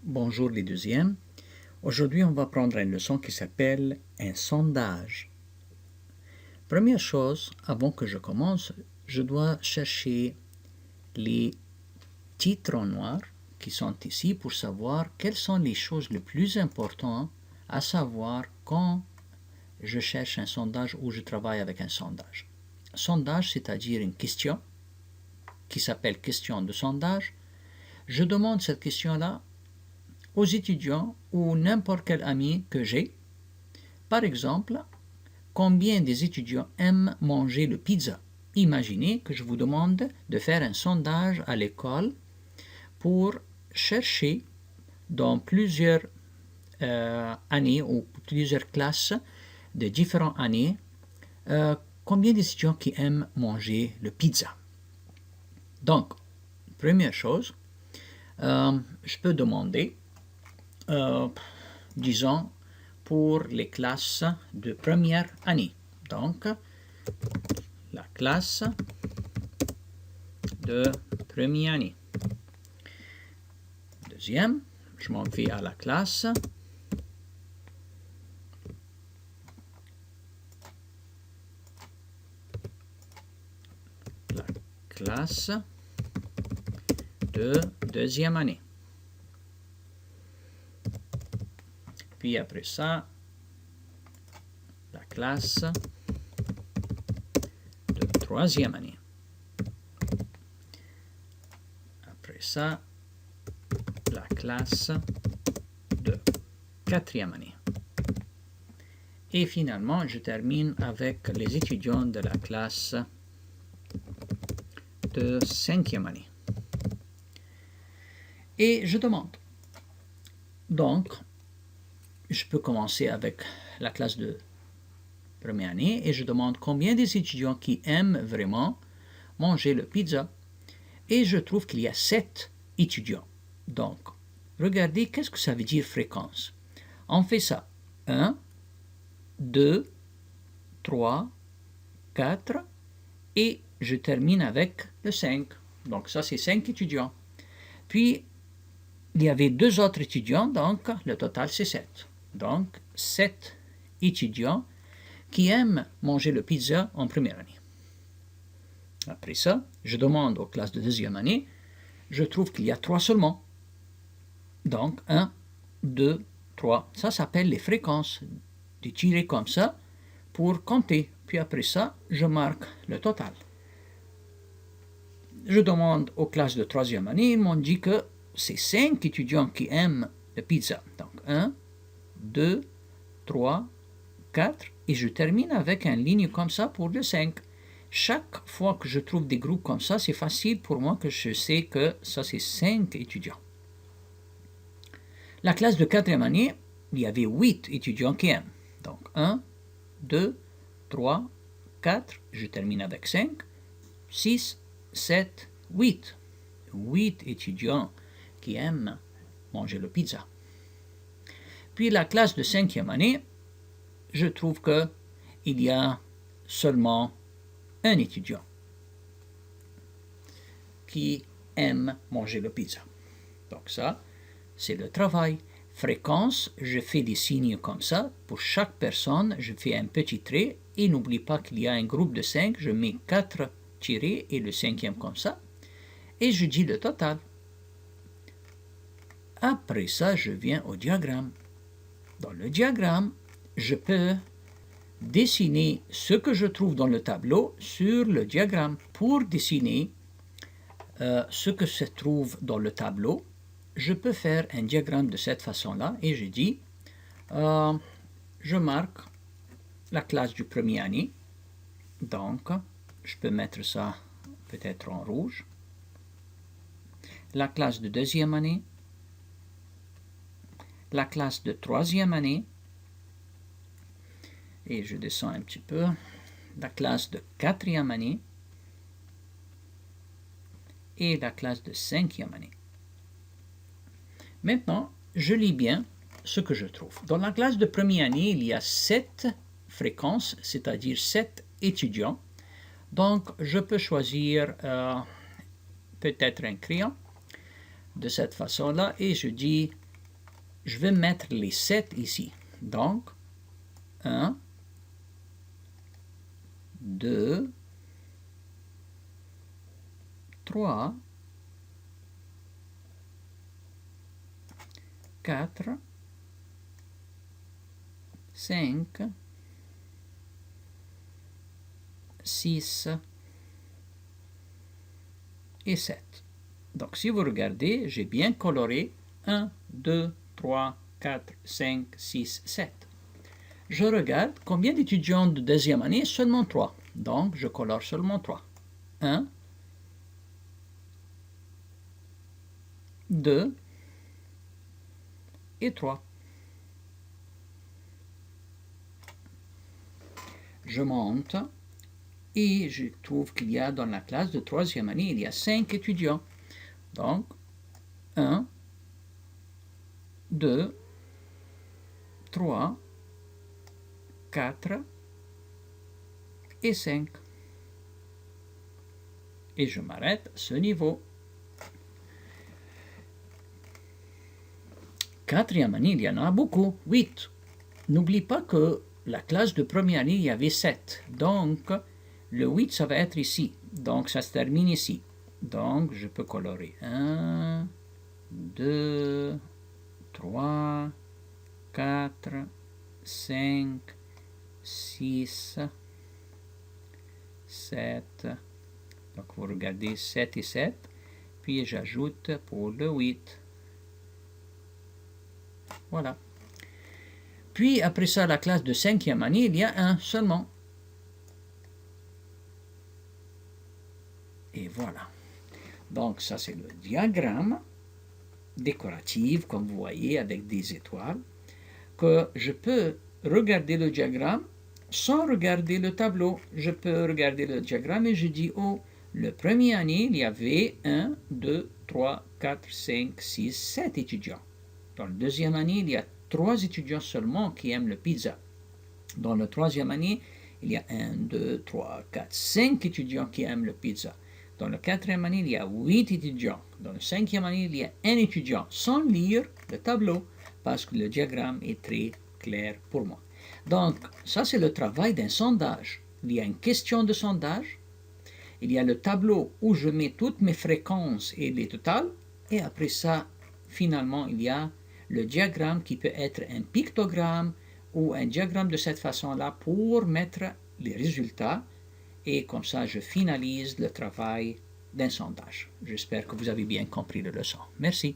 Bonjour les deuxièmes. Aujourd'hui, on va prendre une leçon qui s'appelle un sondage. Première chose, avant que je commence, je dois chercher les titres en noir qui sont ici pour savoir quelles sont les choses les plus importantes à savoir quand je cherche un sondage ou je travaille avec un sondage. Sondage, c'est-à-dire une question qui s'appelle question de sondage. Je demande cette question-là aux étudiants ou n'importe quel ami que j'ai. Par exemple, combien des étudiants aiment manger le pizza? Imaginez que je vous demande de faire un sondage à l'école pour chercher dans plusieurs années ou plusieurs classes de différentes années combien d'étudiants qui aiment manger le pizza. Donc, première chose, je peux demander disons, pour les classes de première année. Donc, la classe de première année. Deuxième, je m'en vais à la classe de deuxième année. Puis après ça, la classe de troisième année. Après ça, la classe de quatrième année. Et finalement, je termine avec les étudiants de la classe de cinquième année. Et je demande. Donc, je peux commencer avec la classe de première année et je demande combien des étudiants qui aiment vraiment manger le pizza. Et je trouve qu'il y a 7 étudiants. Donc, regardez qu'est-ce que ça veut dire fréquence. On fait ça. 1, 2, 3, 4 et je termine avec le 5. Donc ça c'est 5 étudiants. Puis il y avait 2 autres étudiants, donc le total c'est 7. Donc 7 étudiants qui aiment manger le pizza en première année. Après ça, je demande aux classes de deuxième année, je trouve qu'il y a 3 seulement. Donc 1, 2, 3. Ça s'appelle les fréquences. De tirer comme ça pour compter. Puis après ça, je marque le total. Je demande aux classes de troisième année, ils m'ont dit que c'est 5 étudiants qui aiment le pizza. Donc 1, 2, 3, 4 et je termine avec une ligne comme ça pour le 5. Chaque fois que je trouve des groupes comme ça, c'est facile pour moi que je sais que ça c'est 5 étudiants. La classe de quatrième année, il y avait 8 étudiants qui aiment. Donc 1, 2, 3, 4, je termine avec 5, 6, 7, 8. 8 étudiants qui aiment manger le pizza. Puis la classe de cinquième année, je trouve qu'il y a seulement un étudiant qui aime manger le pizza. Donc ça, c'est le travail. Fréquence, je fais des signes comme ça. Pour chaque personne, je fais un petit trait. Et n'oublie pas qu'il y a un groupe de 5. Je mets 4 tirés et le 5e comme ça. Et je dis le total. Après ça, je viens au diagramme. Dans le diagramme, je peux dessiner ce que je trouve dans le tableau sur le diagramme. Pour dessiner ce que se trouve dans le tableau, je peux faire un diagramme de cette façon-là et je dis, je marque la classe du premier année. Donc, je peux mettre ça peut-être en rouge. La classe de deuxième année. La classe de troisième année. Et je descends un petit peu. La classe de quatrième année. Et la classe de cinquième année. Maintenant, je lis bien ce que je trouve. Dans la classe de première année, il y a 7 fréquences, c'est-à-dire 7 étudiants. Donc, je peux choisir peut-être un crayon de cette façon-là et je dis je vais mettre les 7 ici. Donc, 1, 2, 3, 4, 5, 6 et 7. Donc, si vous regardez, j'ai bien coloré 1, 2, 3, 4, 5, 6, 7. Je regarde combien d'étudiants de deuxième année, seulement 3. Donc, je colore seulement 3. 1, 2 et 3. Je monte et je trouve qu'il y a dans la classe de troisième année, il y a 5 étudiants. Donc, 1, 2, 3, 4 et 5. Et je m'arrête à ce niveau. Quatrième année, il y en a beaucoup, 8. N'oublie pas que la classe de première année, il y avait 7. Donc, le 8, ça va être ici. Donc, ça se termine ici. Donc, je peux colorer 1, 2, 3, 4, 5, 6, 7. Donc, vous regardez 7 et 7. Puis, j'ajoute pour le 8. Voilà. Puis, après ça, la classe de cinquième année, il y a un seulement. Et voilà. Donc, ça, c'est le diagramme décoratif, comme vous voyez, avec des étoiles, que je peux regarder le diagramme sans regarder le tableau. Je peux regarder le diagramme et je dis, oh, le premier année, il y avait 1, 2, 3, 4, 5, 6, 7 étudiants. Dans la deuxième année, il y a 3 étudiants seulement qui aiment le pizza. Dans la troisième année, il y a 1, 2, 3, 4, 5 étudiants qui aiment le pizza. Dans la quatrième année, il y a 8 étudiants. Dans la cinquième année, il y a 1 étudiant, sans lire le tableau, parce que le diagramme est très clair pour moi. Donc, ça, c'est le travail d'un sondage. Il y a une question de sondage. Il y a le tableau où je mets toutes mes fréquences et les totales. Et après ça, finalement, il y a le diagramme qui peut être un pictogramme ou un diagramme de cette façon-là pour mettre les résultats. Et comme ça, je finalise le travail d'un sondage. J'espère que vous avez bien compris la leçon. Merci.